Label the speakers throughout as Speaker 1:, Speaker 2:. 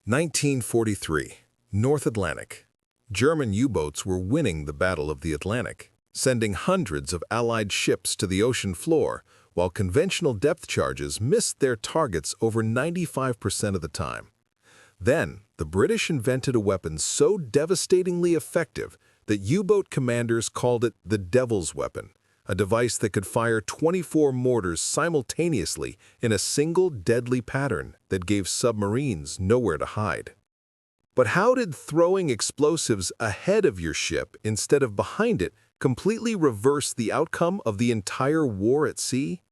Speaker 1: 1943, North Atlantic. German U-boats were winning the Battle of the Atlantic, sending hundreds of Allied ships to the ocean floor, while conventional depth charges missed their targets over 95% of the time. Then, the British invented a weapon so devastatingly effective that U-boat commanders called it the Devil's Weapon, a device that could fire 24 mortars simultaneously in a single deadly pattern that gave submarines nowhere to hide. But how did throwing explosives ahead of your ship instead of behind it completely reverse the outcome of the entire war at sea?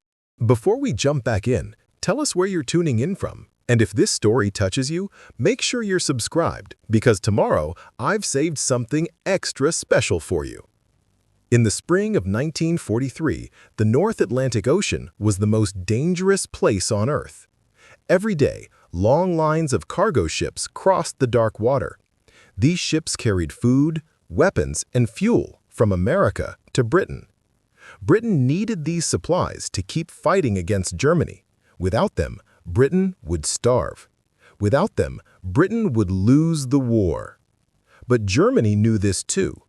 Speaker 2: Before we jump back in, tell us where you're tuning in from. And if this story touches you, make sure you're subscribed, because tomorrow I've saved something extra special for you. In the spring of 1943, the North Atlantic Ocean was the most dangerous place on Earth. Every day, long lines of cargo ships crossed the dark water. These ships carried food, weapons, and fuel from America to Britain. Britain needed these supplies to keep fighting against Germany. Without them, Britain would starve. Without them, Britain would lose the war. But Germany knew this too.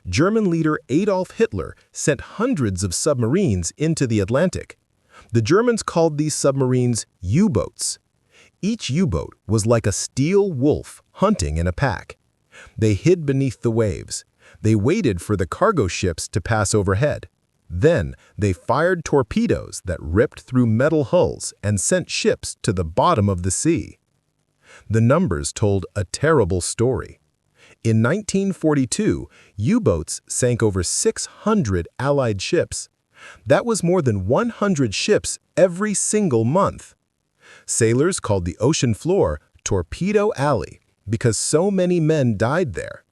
Speaker 2: German leader Adolf Hitler sent hundreds of submarines into the Atlantic. The Germans called these submarines U-boats. Each U-boat was like a steel wolf hunting in a pack. They hid beneath the waves. They waited for the cargo ships to pass overhead. Then they fired torpedoes that ripped through metal hulls and sent ships to the bottom of the sea. The numbers told a terrible story. In 1942, U-boats sank over 600 Allied ships. That was more than 100 ships every single month. Sailors called the ocean floor Torpedo Alley because so many men died there.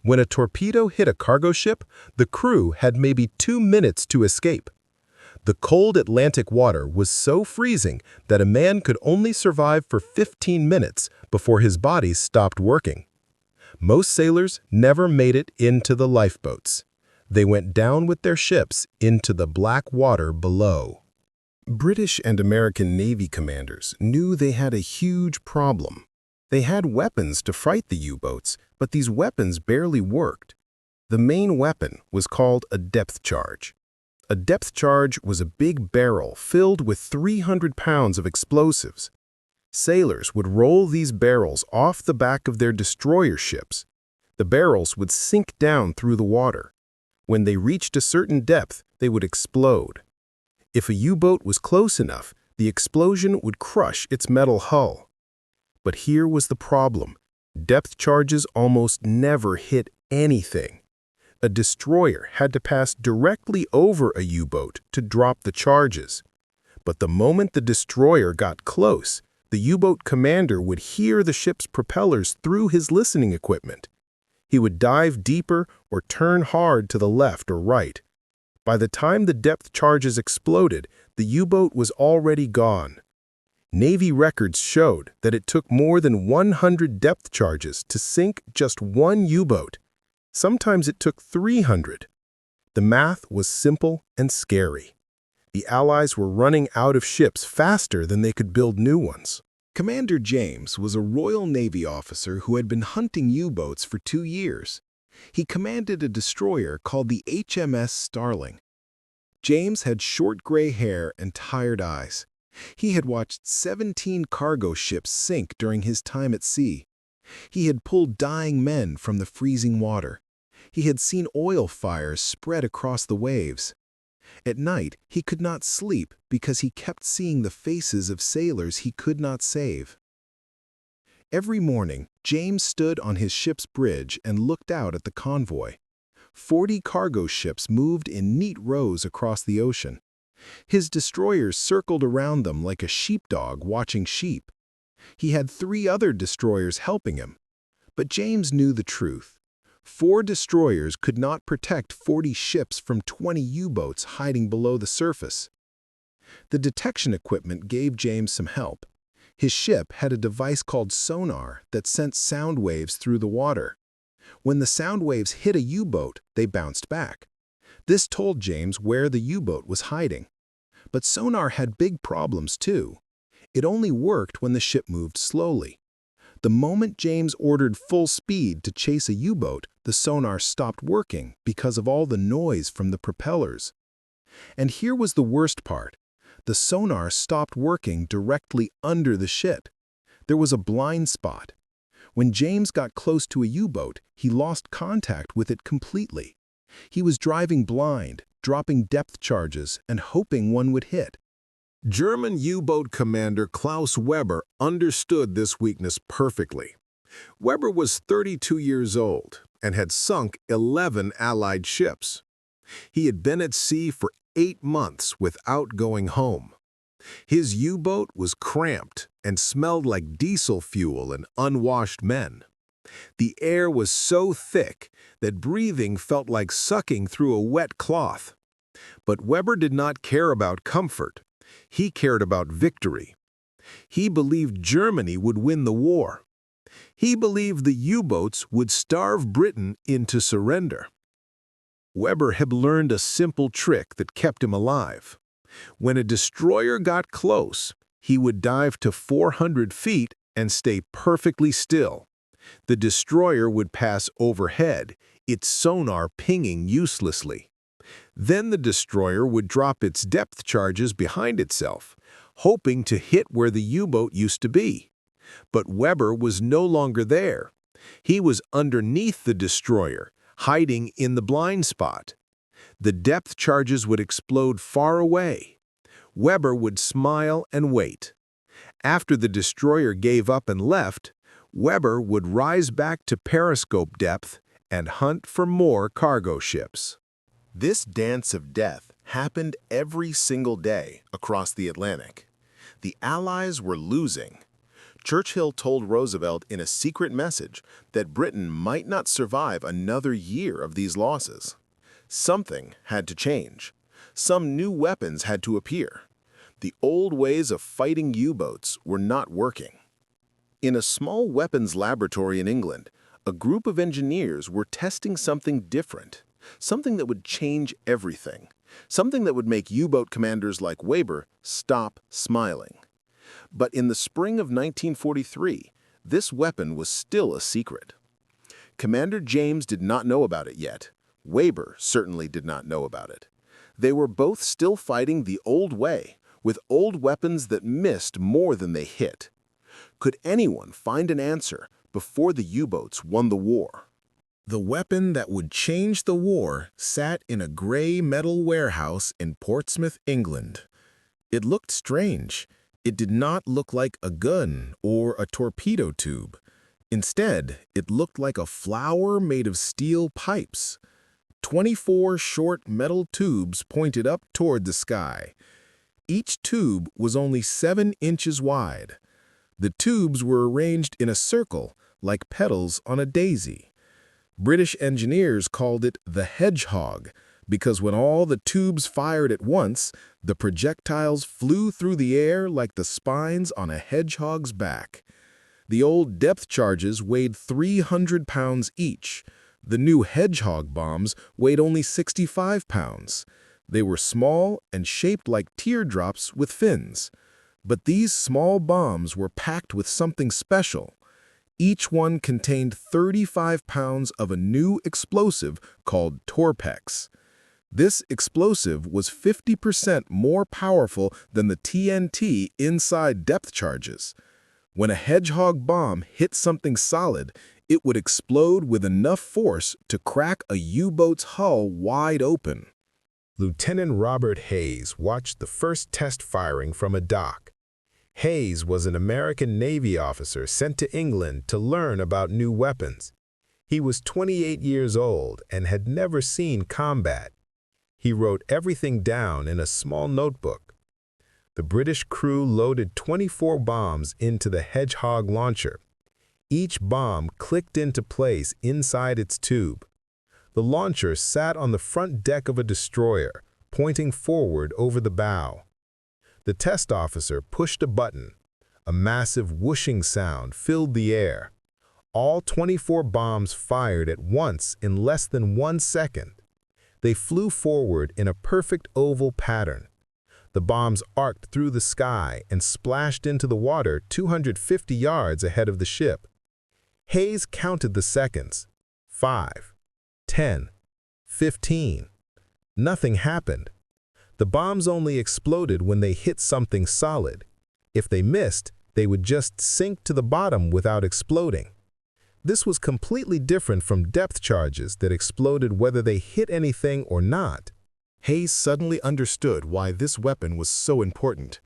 Speaker 2: When a torpedo hit a cargo ship, the crew had maybe 2 minutes to escape. The cold Atlantic water was so freezing that a man could only survive for 15 minutes before his body stopped working. Most sailors never made it into the lifeboats. They went down with their ships into the black water below. British and American Navy commanders knew they had a huge problem. They had weapons to fight the U-boats, but these weapons barely worked. The main weapon was called a depth charge. A depth charge was a big barrel filled with 300 pounds of explosives. Sailors would roll these barrels off the back of their destroyer ships. The barrels would sink down through the water. When they reached a certain depth, they would explode. If a U-boat was close enough, the explosion would crush its metal hull. But here was the problem. Depth charges almost never hit anything. A destroyer had to pass directly over a U-boat to drop the charges. But the moment the destroyer got close, the U-boat commander would hear the ship's propellers through his listening equipment. He would dive deeper or turn hard to the left or right. By the time the depth charges exploded, the U-boat was already gone. Navy records showed that it took more than 100 depth charges to sink just one U-boat. Sometimes it took 300. The math was simple and scary. The Allies were running out of ships faster than they could build new ones. Commander James was a Royal Navy officer who had been hunting U-boats for 2 years. He commanded a destroyer called the HMS Starling. James had short gray hair and tired eyes. He had watched 17 cargo ships sink during his time at sea. He had pulled dying men from the freezing water. He had seen oil fires spread across the waves. At night, he could not sleep because he kept seeing the faces of sailors he could not save. Every morning, James stood on his ship's bridge and looked out at the convoy. 40 cargo ships moved in neat rows across the ocean. His destroyers circled around them like a sheepdog watching sheep. He had 3 other destroyers helping him. But James knew the truth. 4 destroyers could not protect 40 ships from 20 U-boats hiding below the surface. The detection equipment gave James some help. His ship had a device called sonar that sent sound waves through the water. When the sound waves hit a U-boat, they bounced back. This told James where the U-boat was hiding. But sonar had big problems too. It only worked when the ship moved slowly. The moment James ordered full speed to chase a U-boat, the sonar stopped working because of all the noise from the propellers. And here was the worst part. The sonar stopped working directly under the ship. There was a blind spot. When James got close to a U-boat, he lost contact with it completely. He was driving blind, dropping depth charges, and hoping one would hit.
Speaker 1: German U-boat commander Klaus Weber understood this weakness perfectly. Weber was 32 years old and had sunk 11 Allied ships. He had been at sea for 8 months without going home. His U-boat was cramped and smelled like diesel fuel and unwashed men. The air was so thick that breathing felt like sucking through a wet cloth. But Weber did not care about comfort. He cared about victory. He believed Germany would win the war. He believed the U-boats would starve Britain into surrender. Weber had learned a simple trick that kept him alive. When a destroyer got close, he would dive to 400 feet and stay perfectly still. The destroyer would pass overhead, its sonar pinging uselessly. Then the destroyer would drop its depth charges behind itself, hoping to hit where the U-boat used to be. But Weber was no longer there. He was underneath the destroyer, hiding in the blind spot. The depth charges would explode far away. Weber would smile and wait. After the destroyer gave up and left, Weber would rise back to periscope depth and hunt for more cargo ships.
Speaker 2: This dance of death happened every single day across the Atlantic. The Allies were losing. Churchill told Roosevelt in a secret message that Britain might not survive another year of these losses. Something had to change. Some new weapons had to appear. The old ways of fighting U-boats were not working. In a small weapons laboratory in England, a group of engineers were testing something different, something that would change everything, something that would make U-boat commanders like Weber stop smiling. But in the spring of 1943, this weapon was still a secret. Commander James did not know about it yet. Weber certainly did not know about it. They were both still fighting the old way, with old weapons that missed more than they hit. Could anyone find an answer before the U-boats won the war? The weapon that would change the war sat in a gray metal warehouse in Portsmouth, England. It looked strange. It did not look like a gun or a torpedo tube. Instead, it looked like a flower made of steel pipes. 24 short metal tubes pointed up toward the sky. Each tube was only 7 inches wide. The tubes were arranged in a circle, like petals on a daisy. British engineers called it the Hedgehog, because when all the tubes fired at once, the projectiles flew through the air like the spines on a hedgehog's back. The old depth charges weighed 300 pounds each. The new Hedgehog bombs weighed only 65 pounds. They were small and shaped like teardrops with fins. But these small bombs were packed with something special. Each one contained 35 pounds of a new explosive called Torpex. This explosive was 50% more powerful than the TNT inside depth charges. When a Hedgehog bomb hit something solid, it would explode with enough force to crack a U-boat's hull wide open. Lieutenant Robert Hayes watched the first test firing from a dock. Hayes was an American Navy officer sent to England to learn about new weapons. He was 28 years old and had never seen combat. He wrote everything down in a small notebook. The British crew loaded 24 bombs into the Hedgehog launcher. Each bomb clicked into place inside its tube. The launcher sat on the front deck of a destroyer, pointing forward over the bow. The test officer pushed a button. A massive whooshing sound filled the air. All 24 bombs fired at once in less than 1 second. They flew forward in a perfect oval pattern. The bombs arced through the sky and splashed into the water 250 yards ahead of the ship. Hayes counted the seconds. 5, 10, 15. Nothing happened. The bombs only exploded when they hit something solid. If they missed, they would just sink to the bottom without exploding. This was completely different from depth charges that exploded whether they hit anything or not. Hayes suddenly understood why this weapon was so important.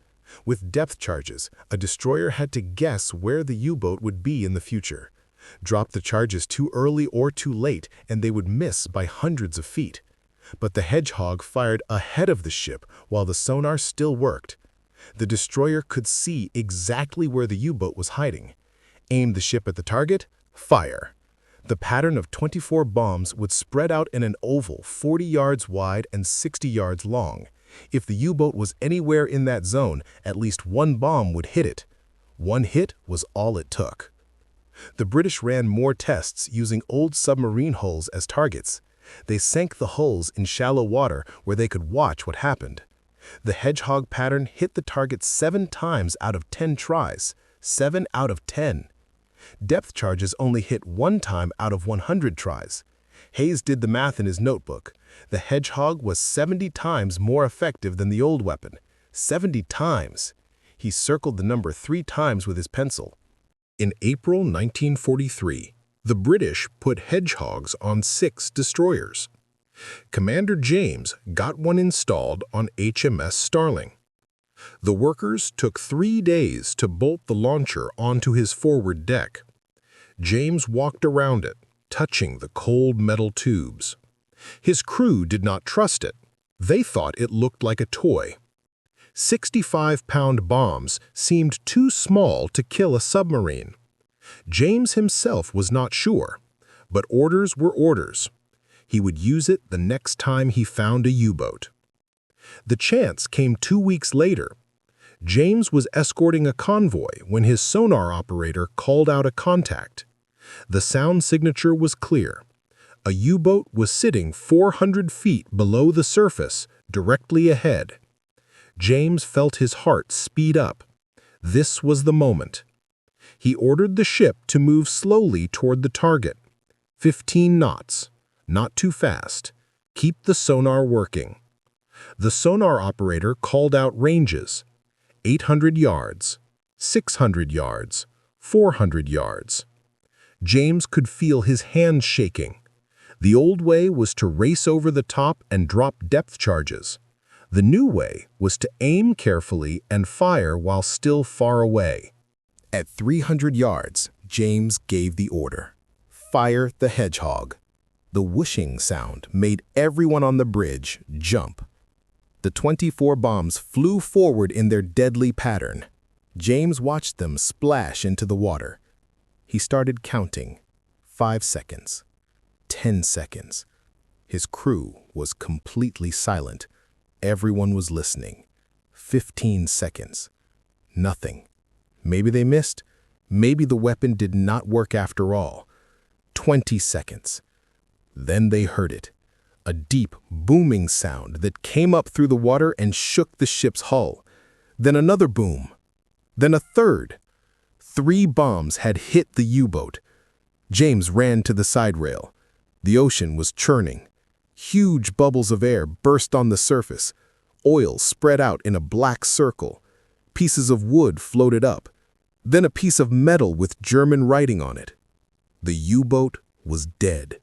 Speaker 2: With depth charges, a destroyer had to guess where the U-boat would be in the future. Drop the charges too early or too late, and they would miss by hundreds of feet. But the Hedgehog fired ahead of the ship while the sonar still worked. The destroyer could see exactly where the U-boat was hiding. Aim the ship at the target, fire. The pattern of 24 bombs would spread out in an oval 40 yards wide and 60 yards long. If the U-boat was anywhere in that zone, at least one bomb would hit it. One hit was all it took. The British ran more tests using old submarine hulls as targets. They sank the hulls in shallow water where they could watch what happened. The Hedgehog pattern hit the target 7 times out of 10 tries, 7 out of 10. Depth charges only hit 1 time out of 100 tries. Hayes did the math in his notebook. The Hedgehog was 70 times more effective than the old weapon. 70 times. He circled the number 3 times with his pencil.
Speaker 1: In April 1943, the British put Hedgehogs on 6 destroyers. Commander James got one installed on HMS Starling. The workers took 3 days to bolt the launcher onto his forward deck. James walked around it, touching the cold metal tubes. His crew did not trust it. They thought it looked like a toy. 65-pound bombs seemed too small to kill a submarine. James himself was not sure, but orders were orders. He would use it the next time he found a U-boat. The chance came 2 weeks later. James was escorting a convoy when his sonar operator called out a contact. The sound signature was clear. A U-boat was sitting 400 feet below the surface, directly ahead. James felt his heart speed up. This was the moment. He ordered the ship to move slowly toward the target. 15 knots. Not too fast. Keep the sonar working. The sonar operator called out ranges. 800 yards, 600 yards, 400 yards. James could feel his hands shaking. The old way was to race over the top and drop depth charges. The new way was to aim carefully and fire while still far away. At 300 yards, James gave the order. Fire the Hedgehog. The whooshing sound made everyone on the bridge jump. The 24 bombs flew forward in their deadly pattern. James watched them splash into the water. He started counting. 5 seconds. 10 seconds. His crew was completely silent. Everyone was listening. 15 seconds. Nothing. Maybe they missed. Maybe the weapon did not work after all. 20 seconds. Then they heard it. A deep, booming sound that came up through the water and shook the ship's hull. Then another boom. Then a third. 3 bombs had hit the U-boat. James ran to the side rail. The ocean was churning. Huge bubbles of air burst on the surface. Oil spread out in a black circle. Pieces of wood floated up. Then a piece of metal with German writing on it. The U-boat was dead.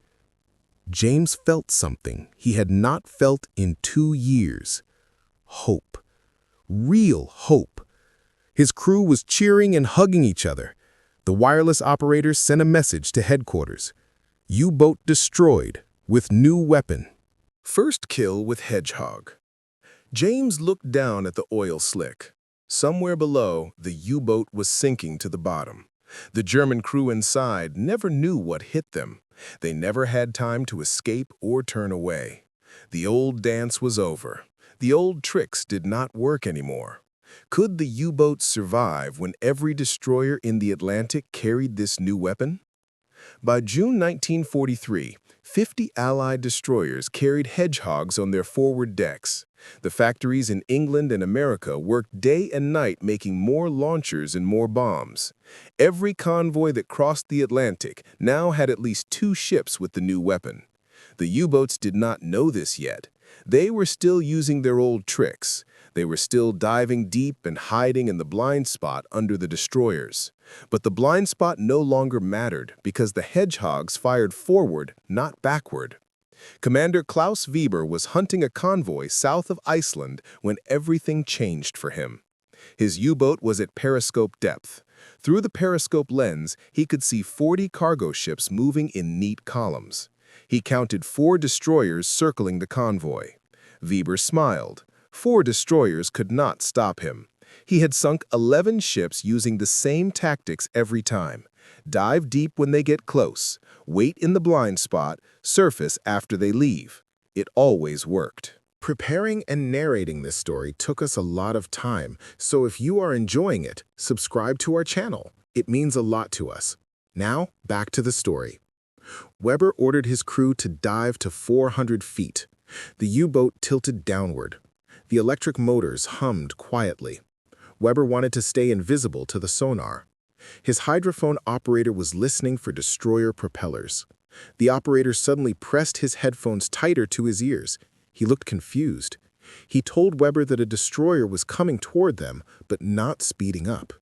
Speaker 1: James felt something he had not felt in 2 years. Hope. Real hope. His crew was cheering and hugging each other. The wireless operators sent a message to headquarters. U-boat destroyed with new weapon. First kill with Hedgehog. James looked down at the oil slick. Somewhere below, the U-boat was sinking to the bottom. The German crew inside never knew what hit them. They never had time to escape or turn away. The old dance was over. The old tricks did not work anymore. Could the U-boats survive when every destroyer in the Atlantic carried this new weapon?
Speaker 2: By June 1943, 50 Allied destroyers carried Hedgehogs on their forward decks. The factories in England and America worked day and night making more launchers and more bombs. Every convoy that crossed the Atlantic now had at least 2 ships with the new weapon. The U-boats did not know this yet. They were still using their old tricks. They were still diving deep and hiding in the blind spot under the destroyers. But the blind spot no longer mattered because the Hedgehogs fired forward, not backward. Commander Klaus Weber was hunting a convoy south of Iceland when everything changed for him. His U-boat was at periscope depth. Through the periscope lens, he could see 40 cargo ships moving in neat columns. He counted 4 destroyers circling the convoy. Weber smiled. 4 destroyers could not stop him. He had sunk 11 ships using the same tactics every time. Dive deep when they get close, wait in the blind spot, surface after they leave. It always worked. Preparing and narrating this story took us a lot of time, so if you are enjoying it, subscribe to our channel. It means a lot to us. Now, back to the story. Weber ordered his crew to dive to 400 feet. The U-boat tilted downward. The electric motors hummed quietly. Weber wanted to stay invisible to the sonar. His hydrophone operator was listening for destroyer propellers. The operator suddenly pressed his headphones tighter to his ears. He looked confused. He told Weber that a destroyer was coming toward them, but not speeding up.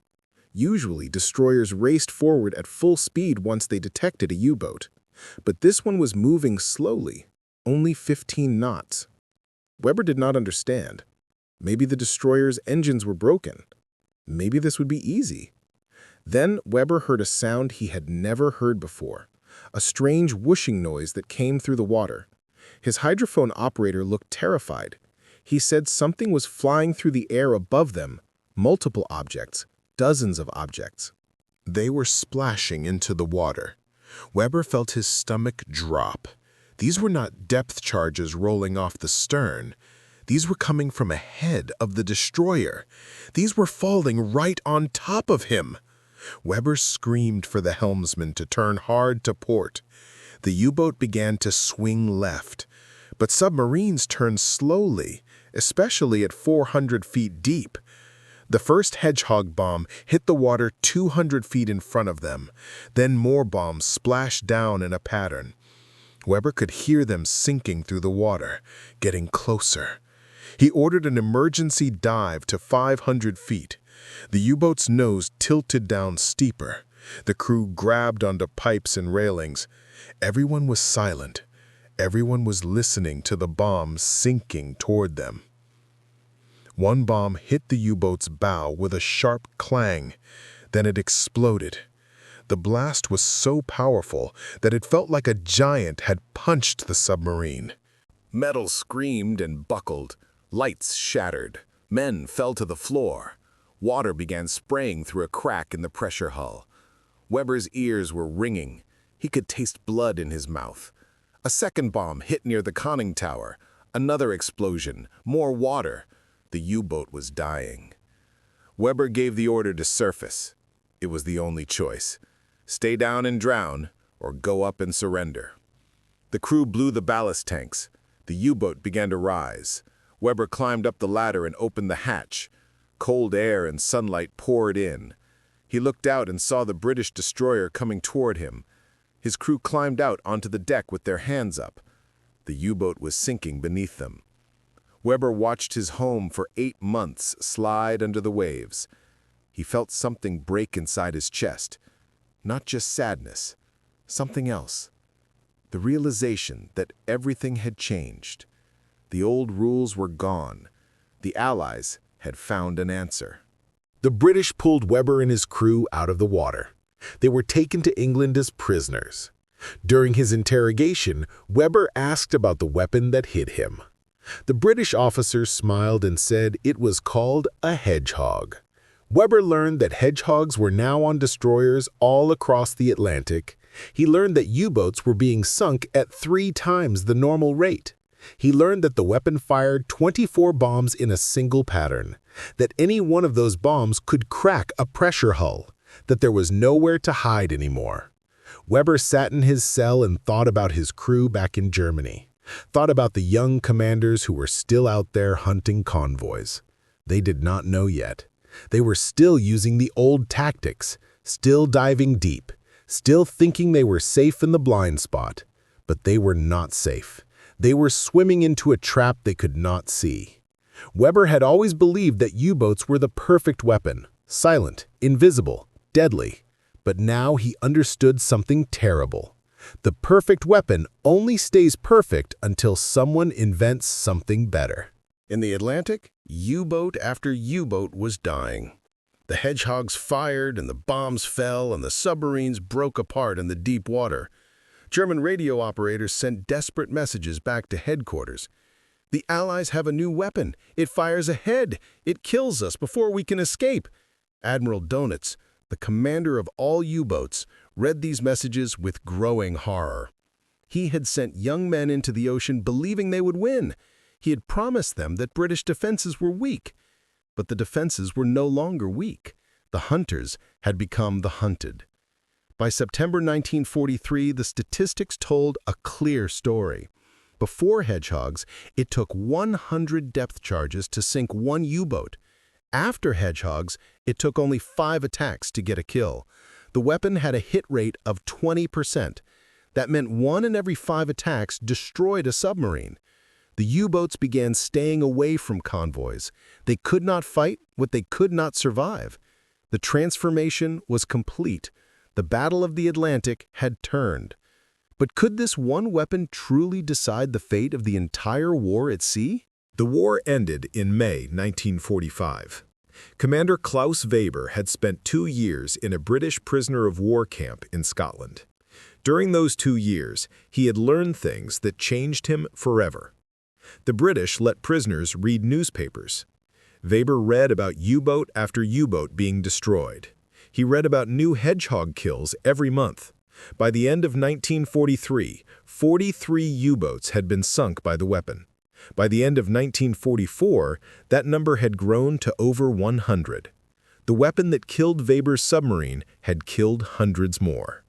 Speaker 2: Usually, destroyers raced forward at full speed once they detected a U-boat. But this one was moving slowly, only 15 knots. Weber did not understand. Maybe the destroyer's engines were broken. Maybe this would be easy. Then Weber heard a sound he had never heard before, a strange whooshing noise that came through the water. His hydrophone operator looked terrified. He said something was flying through the air above them, multiple objects, dozens of objects. They were splashing into the water. Weber felt his stomach drop. These were not depth charges rolling off the stern. These were coming from ahead of the destroyer. These were falling right on top of him. Weber screamed for the helmsman to turn hard to port. The U-boat began to swing left. But submarines turn slowly, especially at 400 feet deep. The first Hedgehog bomb hit the water 200 feet in front of them. Then more bombs splashed down in a pattern. Weber could hear them sinking through the water, getting closer. He ordered an emergency dive to 500 feet. The U-boat's nose tilted down steeper. The crew grabbed onto pipes and railings. Everyone was silent. Everyone was listening to the bombs sinking toward them. One bomb hit the U-boat's bow with a sharp clang. Then it exploded. The blast was so powerful that it felt like a giant had punched the submarine.
Speaker 1: Metal screamed and buckled. Lights shattered. Men fell to the floor. Water began spraying through a crack in the pressure hull. Weber's ears were ringing. He could taste blood in his mouth. A second bomb hit near the conning tower. Another explosion. More water. The U-boat was dying. Weber gave the order to surface. It was the only choice. Stay down and drown, or go up and surrender. The crew blew the ballast tanks. The U-boat began to rise. Weber climbed up the ladder and opened the hatch. Cold air and sunlight poured in. He looked out and saw the British destroyer coming toward him. His crew climbed out onto the deck with their hands up. The U-boat was sinking beneath them. Weber watched his home for 8 months slide under the waves. He felt something break inside his chest. Not just sadness, something else. The realization that everything had changed. The old rules were gone. The Allies had found an answer.
Speaker 2: The British pulled Weber and his crew out of the water. They were taken to England as prisoners. During his interrogation, Weber asked about the weapon that hit him. The British officer smiled and said it was called a Hedgehog. Weber learned that Hedgehogs were now on destroyers all across the Atlantic. He learned that U-boats were being sunk at 3 times the normal rate. He learned that the weapon fired 24 bombs in a single pattern, that any one of those bombs could crack a pressure hull, that there was nowhere to hide anymore. Weber sat in his cell and thought about his crew back in Germany. Thought about the young commanders who were still out there hunting convoys. They did not know yet. They were still using the old tactics, still diving deep, still thinking they were safe in the blind spot. But they were not safe. They were swimming into a trap they could not see. Weber had always believed that U-boats were the perfect weapon, silent, invisible, deadly. But now he understood something terrible. The perfect weapon only stays perfect until someone invents something better.
Speaker 1: In the Atlantic, U-boat after U-boat was dying. The Hedgehogs fired, and the bombs fell, and the submarines broke apart in the deep water. German radio operators sent desperate messages back to headquarters. "The Allies have a new weapon. It fires ahead. It kills us before we can escape." Admiral Donitz, the commander of all U-boats, read these messages with growing horror. He had sent young men into the ocean believing they would win. He had promised them that British defenses were weak. But the defenses were no longer weak. The hunters had become the hunted. By September 1943, the statistics told a clear story. Before Hedgehogs, it took 100 depth charges to sink one U-boat. After Hedgehogs, it took only 5 attacks to get a kill. The weapon had a hit rate of 20%. That meant 1 in every 5 attacks destroyed a submarine. The U-boats began staying away from convoys. They could not fight what they could not survive. The transformation was complete. The Battle of the Atlantic had turned. But could this one weapon truly decide the fate of the entire war at sea?
Speaker 2: The war ended in May 1945. Commander Klaus Weber had spent 2 years in a British prisoner-of-war camp in Scotland. During those 2 years, he had learned things that changed him forever. The British let prisoners read newspapers. Weber read about U-boat after U-boat being destroyed. He read about new Hedgehog kills every month. By the end of 1943, 43 U-boats had been sunk by the weapon. By the end of 1944, that number had grown to over 100. The weapon that killed Weber's submarine had killed hundreds more.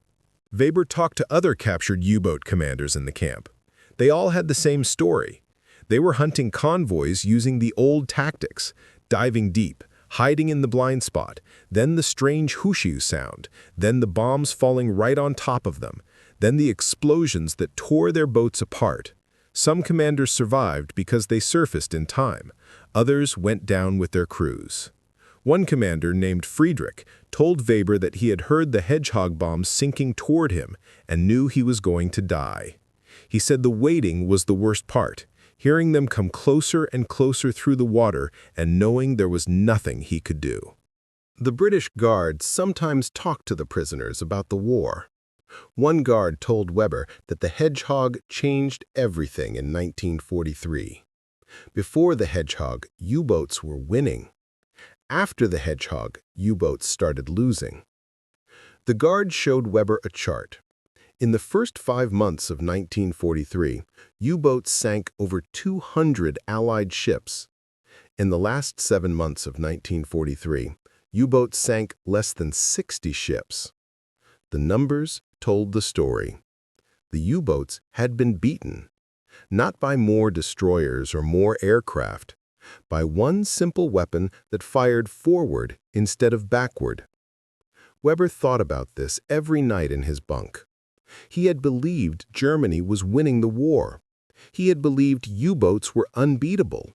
Speaker 2: Weber talked to other captured U-boat commanders in the camp. They all had the same story. They were hunting convoys using the old tactics, diving deep, hiding in the blind spot, then the strange whooshoo sound, then the bombs falling right on top of them, then the explosions that tore their boats apart. Some commanders survived because they surfaced in time. Others went down with their crews. One commander named Friedrich told Weber that he had heard the Hedgehog bombs sinking toward him and knew he was going to die. He said the waiting was the worst part, hearing them come closer and closer through the water and knowing there was nothing he could do. The British guards sometimes talked to the prisoners about the war. One guard told Weber that the Hedgehog changed everything in 1943. Before the Hedgehog, U-boats were winning. After the Hedgehog, U-boats started losing. The guard showed Weber a chart. In the first 5 months of 1943, U-boats sank over 200 Allied ships. In the last 7 months of 1943, U-boats sank less than 60 ships. The numbers told the story. The U-boats had been beaten, not by more destroyers or more aircraft, by one simple weapon that fired forward instead of backward. Weber thought about this every night in his bunk. He had believed Germany was winning the war. He had believed U-boats were unbeatable.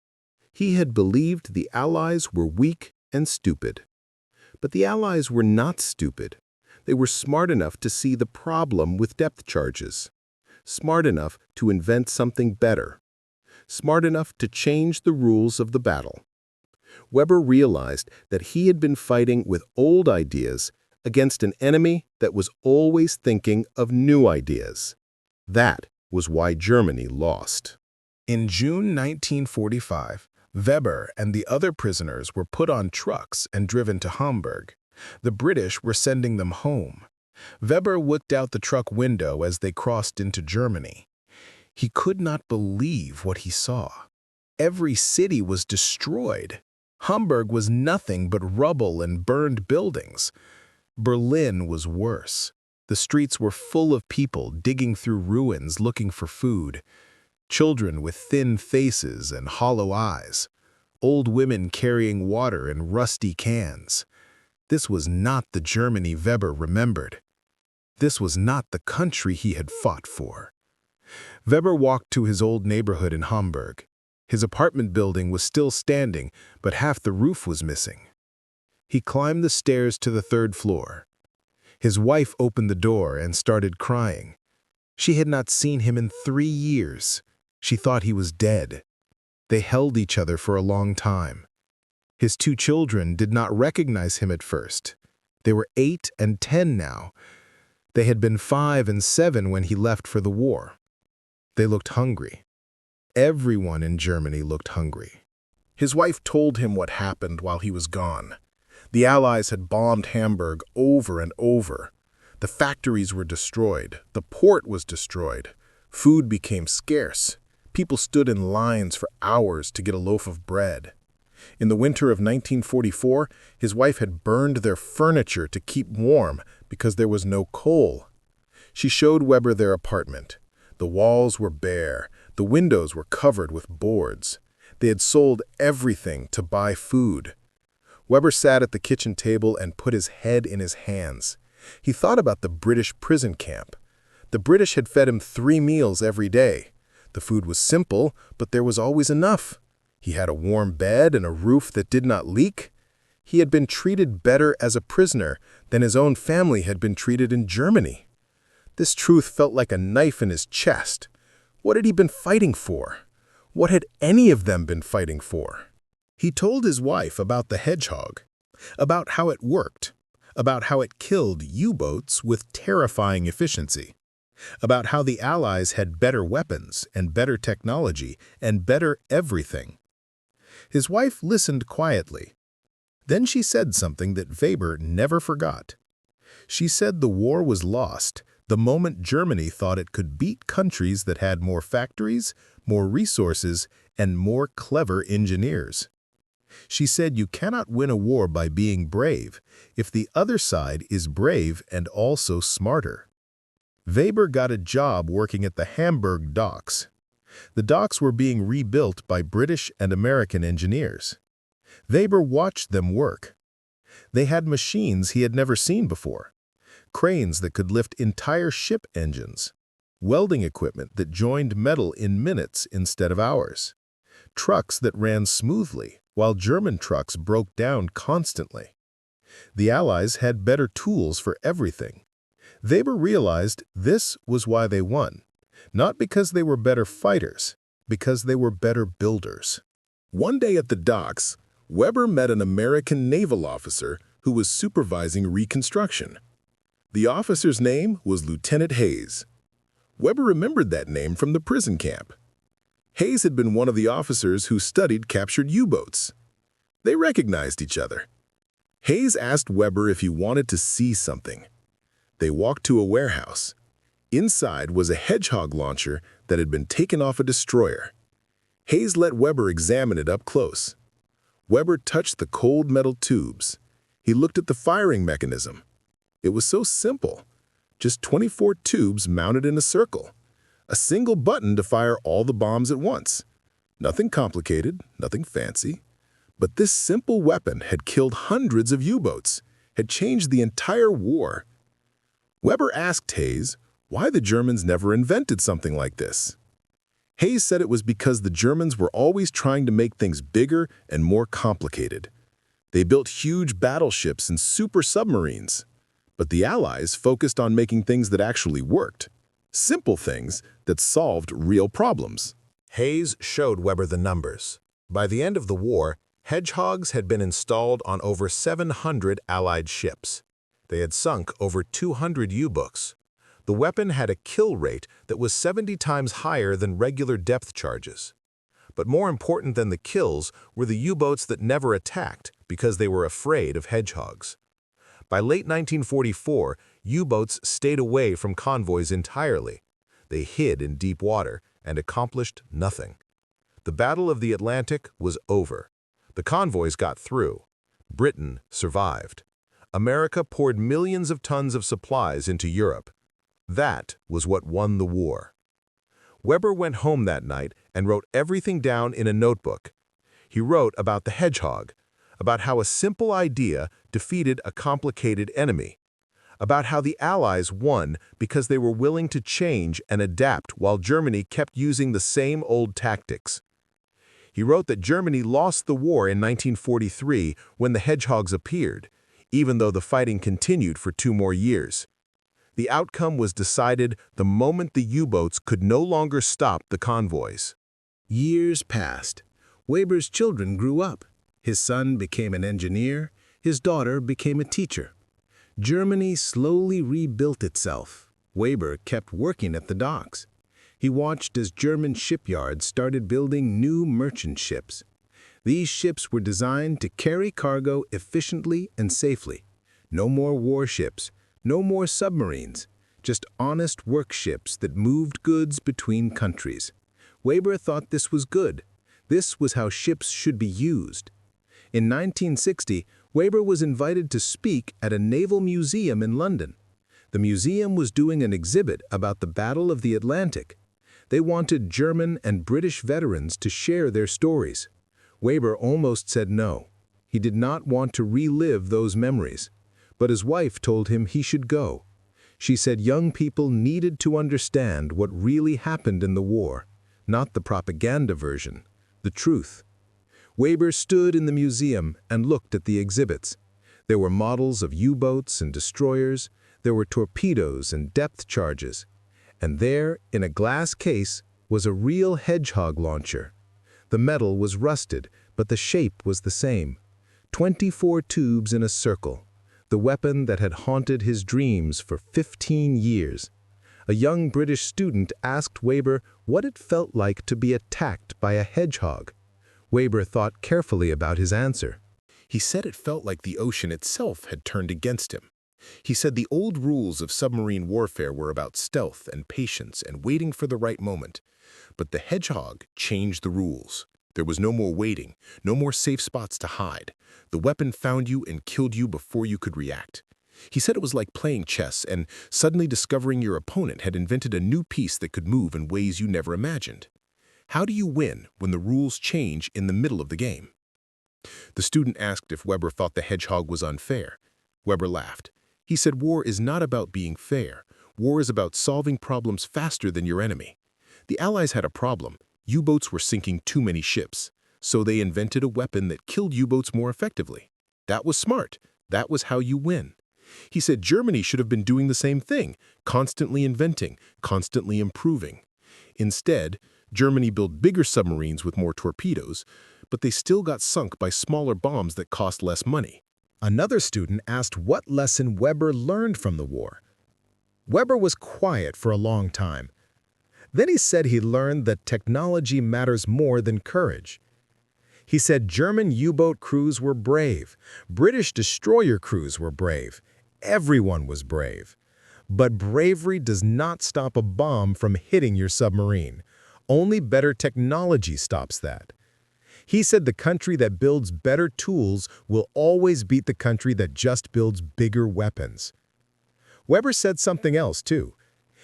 Speaker 2: He had believed the Allies were weak and stupid. But the Allies were not stupid. They were smart enough to see the problem with depth charges, smart enough to invent something better, smart enough to change the rules of the battle. Weber realized that he had been fighting with old ideas against an enemy that was always thinking of new ideas. That was why Germany lost.
Speaker 3: In June 1945, Weber and the other prisoners were put on trucks and driven to Hamburg. The British were sending them home. Weber looked out the truck window as they crossed into Germany. He could not believe what he saw. Every city was destroyed. Hamburg was nothing but rubble and burned buildings. Berlin was worse. The streets were full of people digging through ruins looking for food. Children with thin faces and hollow eyes. Old women carrying water in rusty cans. This was not the Germany Weber remembered. This was not the country he had fought for. Weber walked to his old neighborhood in Hamburg. His apartment building was still standing, but half the roof was missing. He climbed the stairs to the 3rd floor. His wife opened the door and started crying. She had not seen him in 3 years. She thought he was dead. They held each other for a long time. His 2 children did not recognize him at first. They were 8 and 10 now. They had been 5 and 7 when he left for the war. They looked hungry. Everyone in Germany looked hungry. His wife told him what happened while he was gone. The Allies had bombed Hamburg over and over. The factories were destroyed. The port was destroyed. Food became scarce. People stood in lines for hours to get a loaf of bread. In the winter of 1944, his wife had burned their furniture to keep warm because there was no coal. She showed Weber their apartment. The walls were bare. The windows were covered with boards. They had sold everything to buy food. Weber sat at the kitchen table and put his head in his hands. He thought about the British prison camp. The British had fed him 3 meals every day. The food was simple, but there was always enough. He had a warm bed and a roof that did not leak. He had been treated better as a prisoner than his own family had been treated in Germany. This truth felt like a knife in his chest. What had he been fighting for? What had any of them been fighting for? He told his wife about the Hedgehog, about how it worked, about how it killed U-boats with terrifying efficiency, about how the Allies had better weapons and better technology and better everything. His wife listened quietly. Then she said something that Weber never forgot. She said the war was lost the moment Germany thought it could beat countries that had more factories, more resources, and more clever engineers. She said you cannot win a war by being brave if the other side is brave and also smarter. Weber got a job working at the Hamburg docks. The docks were being rebuilt by British and American engineers. Weber watched them work. They had machines he had never seen before. Cranes that could lift entire ship engines. Welding equipment that joined metal in minutes instead of hours. Trucks that ran smoothly, while German trucks broke down constantly. The Allies had better tools for everything. Weber realized this was why they won, not because they were better fighters, because they were better builders. One day at the docks, Weber met an American naval officer who was supervising reconstruction. The officer's name was Lieutenant Hayes. Weber remembered that name from the prison camp. Hayes had been one of the officers who studied captured U-boats. They recognized each other. Hayes asked Weber if he wanted to see something. They walked to a warehouse. Inside was a Hedgehog launcher that had been taken off a destroyer. Hayes let Weber examine it up close. Weber touched the cold metal tubes. He looked at the firing mechanism. It was so simple. Just 24 tubes mounted in a circle. A single button to fire all the bombs at once. Nothing complicated, nothing fancy. But this simple weapon had killed hundreds of U-boats, had changed the entire war. Weber asked Hayes why the Germans never invented something like this. Hayes said it was because the Germans were always trying to make things bigger and more complicated. They built huge battleships and super submarines. But the Allies focused on making things that actually worked. Simple things that solved real problems. Hayes showed Weber the numbers. By the end of the war, Hedgehogs had been installed on over 700 Allied ships. They had sunk over 200 U-boats. The weapon had a kill rate that was 70 times higher than regular depth charges. But more important than the kills were the U-boats that never attacked because they were afraid of Hedgehogs. By late 1944, U-boats stayed away from convoys entirely. They hid in deep water and accomplished nothing. The Battle of the Atlantic was over. The convoys got through. Britain survived.
Speaker 2: America poured millions of tons of supplies into Europe. That was what won the war. Weber went home that night and wrote everything down in a notebook. He wrote about the Hedgehog, about how a simple idea defeated a complicated enemy, about how the Allies won because they were willing to change and adapt while Germany kept using the same old tactics. He wrote that Germany lost the war in 1943 when the Hedgehogs appeared, even though the fighting continued for 2 more years. The outcome was decided the moment the U-boats could no longer stop the convoys.
Speaker 3: Years passed. Weber's children grew up. His son became an engineer. His daughter became a teacher. Germany slowly rebuilt itself. Weber kept working at the docks. He watched as German shipyards started building new merchant ships. These ships were designed to carry cargo efficiently and safely. No more warships, no more submarines, just honest work ships that moved goods between countries. Weber thought this was good. This was how ships should be used. In 1960, Weber was invited to speak at a naval museum in London. The museum was doing an exhibit about the Battle of the Atlantic. They wanted German and British veterans to share their stories. Weber almost said no. He did not want to relive those memories. But his wife told him he should go. She said young people needed to understand what really happened in the war, not the propaganda version, the truth. Weber stood in the museum and looked at the exhibits. There were models of U-boats and destroyers. There were torpedoes and depth charges. And there, in a glass case, was a real Hedgehog launcher. The metal was rusted, but the shape was the same. 24 tubes in a circle. The weapon that had haunted his dreams for 15 years. A young British student asked Weber what it felt like to be attacked by a hedgehog. Weber thought carefully about his answer.
Speaker 4: He said it felt like the ocean itself had turned against him. He said the old rules of submarine warfare were about stealth and patience and waiting for the right moment. But the Hedgehog changed the rules. There was no more waiting, no more safe spots to hide. The weapon found you and killed you before you could react. He said it was like playing chess and suddenly discovering your opponent had invented a new piece that could move in ways you never imagined. How do you win when the rules change in the middle of the game? The student asked if Weber thought the Hedgehog was unfair. Weber laughed. He said war is not about being fair. War is about solving problems faster than your enemy. The Allies had a problem. U-boats were sinking too many ships. So they invented a weapon that killed U-boats more effectively. That was smart. That was how you win. He said Germany should have been doing the same thing, constantly inventing, constantly improving. Instead, Germany built bigger submarines with more torpedoes, but they still got sunk by smaller bombs that cost less money.
Speaker 3: Another student asked what lesson Weber learned from the war. Weber was quiet for a long time. Then he said he learned that technology matters more than courage. He said German U-boat crews were brave. British destroyer crews were brave. Everyone was brave. But bravery does not stop a bomb from hitting your submarine. Only better technology stops that. He said the country that builds better tools will always beat the country that just builds bigger weapons. Weber said something else, too.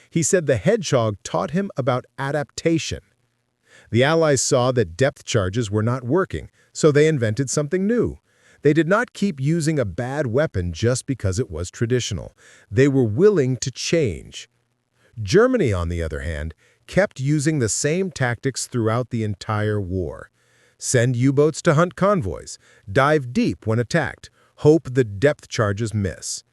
Speaker 3: He said the Hedgehog taught him about adaptation. The Allies saw that depth charges were not working, so they invented something new. They did not keep using a bad weapon just because it was traditional. They were willing to change. Germany, on the other hand, kept using the same tactics throughout the entire war. Send U-boats to hunt convoys, dive deep when attacked, hope the depth charges miss.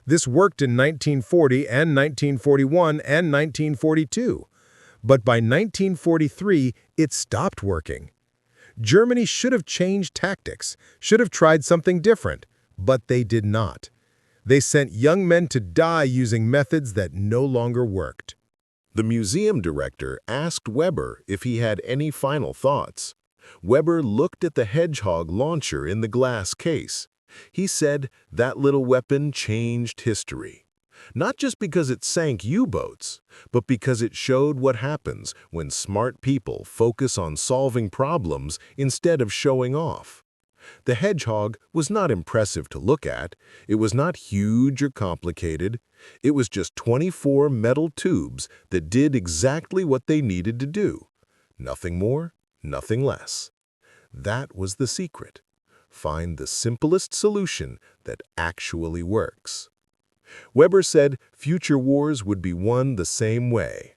Speaker 3: This worked in 1940 and 1941 and 1942. But by 1943, it stopped working. Germany should have changed tactics, should have tried something different, but they did not. They sent young men to die using methods that no longer worked.
Speaker 2: The museum director asked Weber if he had any final thoughts. Weber looked at the Hedgehog launcher in the glass case. He said that little weapon changed history. Not just because it sank U-boats, but because it showed what happens when smart people focus on solving problems instead of showing off. The Hedgehog was not impressive to look at. It was not huge or complicated. It was just 24 metal tubes that did exactly what they needed to do. Nothing more, nothing less. That was the secret. Find the simplest solution that actually works. Weber said future wars would be won the same way.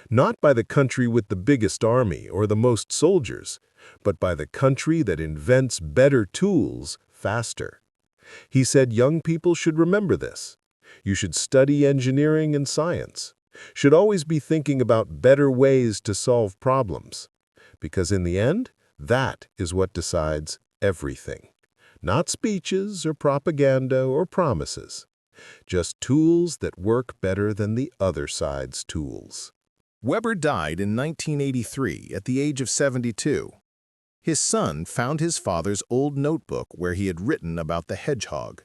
Speaker 2: Not by the country with the biggest army or the most soldiers, but by the country that invents better tools faster. He said young people should remember this. You should study engineering and science. Should always be thinking about better ways to solve problems. Because in the end, that is what decides everything. Not speeches or propaganda or promises. Just tools that work better than the other side's tools.
Speaker 1: Weber died in 1983 at the age of 72. His son found his father's old notebook where he had written about the Hedgehog.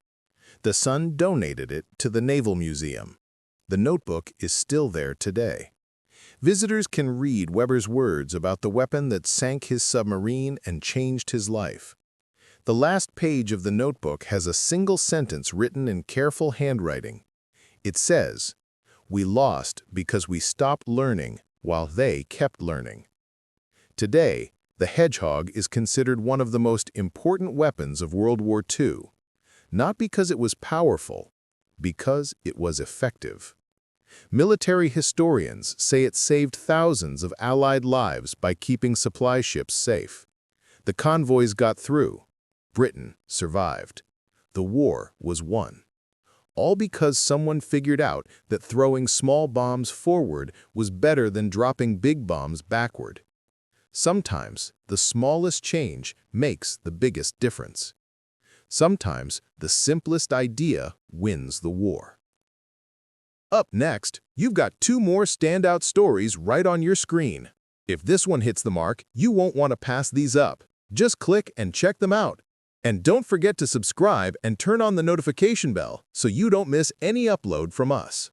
Speaker 1: The son donated it to the Naval Museum. The notebook is still there today. Visitors can read Weber's words about the weapon that sank his submarine and changed his life. The last page of the notebook has a single sentence written in careful handwriting. It says, "We lost because we stopped learning while they kept learning." Today, the Hedgehog is considered one of the most important weapons of World War II, not because it was powerful, because it was effective. Military historians say it saved thousands of Allied lives by keeping supply ships safe. The convoys got through. Britain survived. The war was won. All because someone figured out that throwing small bombs forward was better than dropping big bombs backward. Sometimes the smallest change makes the biggest difference. Sometimes the simplest idea wins the war. Up next, you've got 2 more standout stories right on your screen. If this one hits the mark, you won't want to pass these up. Just click and check them out. And don't forget to subscribe and turn on the notification bell so you don't miss any upload from us.